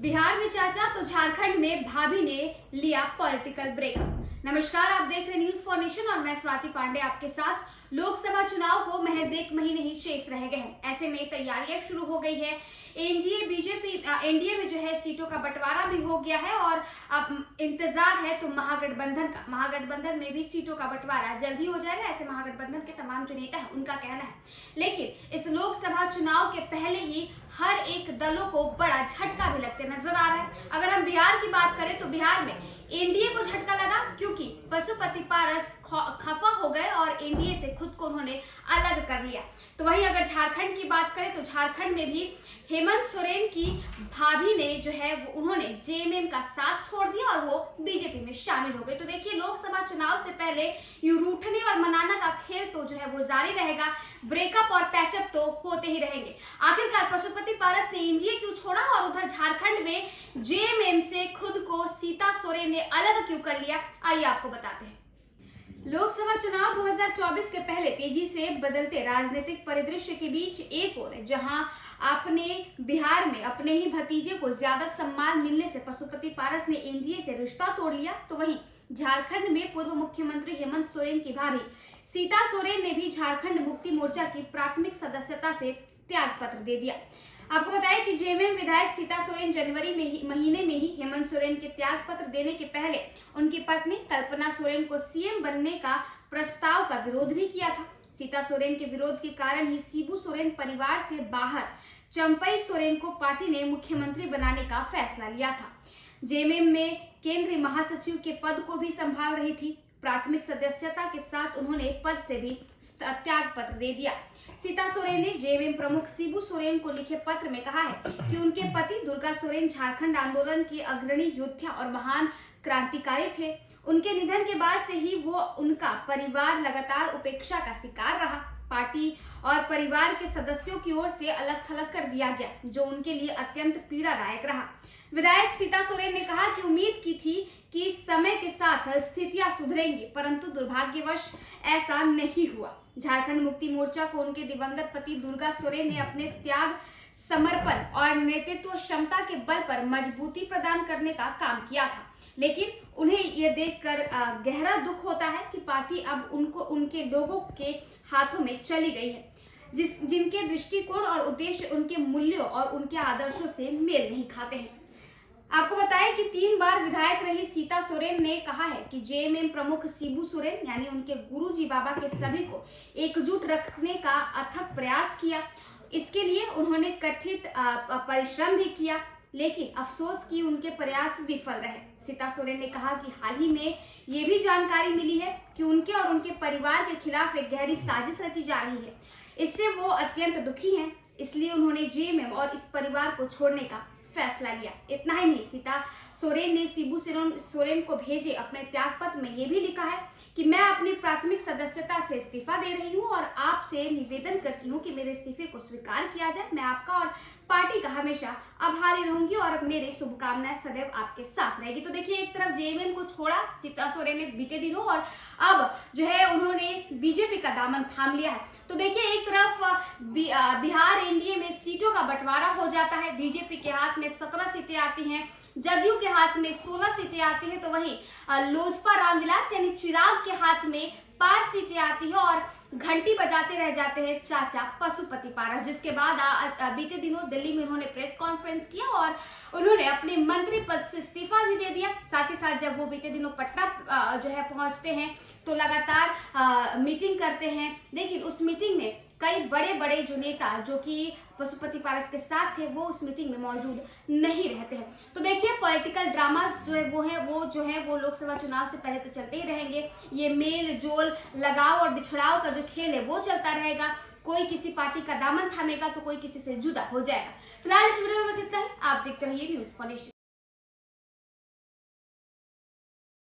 बिहार में चाचा तो झारखंड में भाभी ने लिया पॉलिटिकल ब्रेकअप। नमस्कार, आप देख रहे न्यूज फॉर नेशन और मैं स्वाति पांडे आपके साथ। लोकसभा चुनाव को महज एक महीने ही शेष रह गए हैं। ऐसे में तैयारियां शुरू हो गई है। एनडीए में जो है सीटों का बंटवारा भी हो गया है और अब इंतजार है तो महागठबंधन में भी सीटों का बंटवारा जल्द ही हो जाएगा, ऐसे महागठबंधन के तमाम जो नेता है उनका कहना है। लेकिन इस लोकसभा चुनाव के पहले ही हर एक दलों को बड़ा झटका भी लगते नजर आ रहा है। अगर हम बिहार की बात करें तो बिहार में एनडीए को झटका लगा क्योंकि पशुपति पारस खफा हो गए और एनडीए से खुद को उन्होंने अलग कर लिया। तो वहीं अगर झारखंड की बात करें तो झारखंड में भी हेमंत सोरेन की भाभी ने जो है वो उन्होंने जेएमएम का साथ छोड़ दिया और वो बीजेपी में शामिल हो गए। तो देखिए, लोकसभा चुनाव से पहले यूं रूठने और मनाना का खेल तो जो है वो जारी रहेगा। ब्रेकअप और पैचअप तो होते ही रहेंगे। आखिरकार पशुपति पारस ने एनडीए क्यों छोड़ा और उधर झारखंड में जेएमएम से खुद को सीता सोरेन ने अलग क्यों कर लिया, आइए आपको बताते हैं। लोकसभा चुनाव 2024 के पहले तेजी से बदलते राजनीतिक परिदृश्य के बीच एक ओर जहां आपने बिहार में अपने ही भतीजे को ज्यादा सम्मान मिलने से पशुपति पारस ने एनडीए से रिश्ता तोड़ लिया, तो वहीं झारखंड में पूर्व मुख्यमंत्री हेमंत सोरेन की भाभी सीता सोरेन ने भी झारखंड मुक्ति मोर्चा की प्राथमिक सदस्यता से त्याग पत्र दे दिया। आपको बताएं कि जेएमएम विधायक सीता सोरेन जनवरी महीने में ही हेमंत सोरेन के त्याग पत्र देने के पहले उनकी पत्नी कल्पना सोरेन को सीएम बनने का प्रस्ताव का विरोध भी किया था। सीता सोरेन के विरोध के कारण ही शिबू सोरेन परिवार से बाहर चंपई सोरेन को पार्टी ने मुख्यमंत्री बनाने का फैसला लिया था। जेएमएम में केंद्रीय महासचिव के पद को भी संभाल रही थी। प्राथमिक सदस्यता के साथ उन्होंने पद से भी त्याग पत्र दे दिया। सीता सोरेन ने जेएमएम प्रमुख शिबू सोरेन को लिखे पत्र में कहा है कि उनके पति दुर्गा सोरेन झारखंड आंदोलन के अग्रणी योद्धा और महान क्रांतिकारी थे। उनके निधन के बाद से ही वो उनका परिवार लगातार उपेक्षा का शिकार रहा। पार्टी और परिवार के सदस्यों की ओर से अलग थलग कर दिया गया, जो उनके लिए अत्यंत पीड़ादायक रहा। विधायक सीता सोरेन ने कहा कि उम्मीद की थी कि समय के साथ स्थितियां सुधरेंगी, परंतु दुर्भाग्यवश ऐसा नहीं हुआ। झारखंड मुक्ति मोर्चा को उनके दिवंगत पति दुर्गा सोरेन ने अपने त्याग, समर्पण और नेतृत्व क्षमता के बल पर मजबूती प्रदान करने का काम किया था। लेकिन उन्हें ये देखकर गहरा दुख होता है कि पार्टी अब उनके लोगों के हाथों में चली गई है, जिनके दृष्टिकोण और उद्देश्य उनके मूल्यों और उनके आदर्शों से मेल नहीं खाते हैं। आपको बताएं कि 3 बार विधायक रही सीता सोरेन ने कहा है कि जेएमएम प्रमुख शिबू सोरेन यानी उनके गुरुजी बाबा के सभी को एकजुट रखने का अथक प्रयास किया। इसके लिए उन्होंने कथित परिश्रम भी किया, लेकिन अफसोस कि उनके प्रयास विफल रहे। सीता सोरेन ने कहा कि हाल ही में ये भी जानकारी मिली है कि उनके और उनके परिवार के खिलाफ एक गहरी साजिश रची जा रही है। इससे वो अत्यंत दुखी हैं, इसलिए उन्होंने जेएमएम और इस परिवार को छोड़ने का फैसला लिया। इतना ही नहीं, सीता सोरेन ने शिबू सोरेन को भेजे अपने त्याग पत्र में यह भी लिखा है कि मैं अपनी प्राथमिक सदस्यता से इस्तीफा दे रही हूं और आपसे निवेदन करती हूं कि मेरे इस्तीफे को स्वीकार किया जाए। मैं आपका और पार्टी का हमेशा आभारी रहूंगी और मेरी शुभकामनाएं सदैव आपके साथ रहेगी। तो देखिए, एक तरफ जेएमएम को छोड़ा सीता सोरेन ने बीते दिनों और अब जो है उन्होंने बीजेपी का दामन थाम लिया है। तो देखिए, एक तरफ बिहार एनडीए में सीटों का बंटवारा हो जाता है। बीजेपी के हाथ में 17 सीटें आती हैं, जदयू के हाथ में 16 सीटें आती हैं, तो वहीं लोजपा रामविलास यानी चिराग के हाथ में 5 सीटें आती है और घंटी बजाते रह जाते हैं चाचा पशुपति पारस। जिसके बाद बीते दिनों दिल्ली में उन्होंने प्रेस कॉन्फ्रेंस किया और उन्होंने अपने मंत्री पद से इस्तीफा भी दे दिया। साथ ही साथ जब वो बीते दिनों पटना जो है पहुंचते हैं तो लगातार मीटिंग करते हैं, लेकिन उस मीटिंग में कई बड़े बड़े जो नेता जो कि पशुपति पारस के साथ थे वो उस मीटिंग में मौजूद नहीं रहते हैं। तो देखिए, पॉलिटिकल ड्रामास जो है वो लोकसभा चुनाव से पहले तो चलते ही रहेंगे। ये मेल जोल, लगाव और बिछड़ाव का जो खेल है वो चलता रहेगा। कोई किसी पार्टी का दामन थामेगा तो कोई किसी से जुदा हो जाएगा। फिलहाल इस वीडियो में बस इतना ही। आप देखते रहिए न्यूज फॉर नेशन।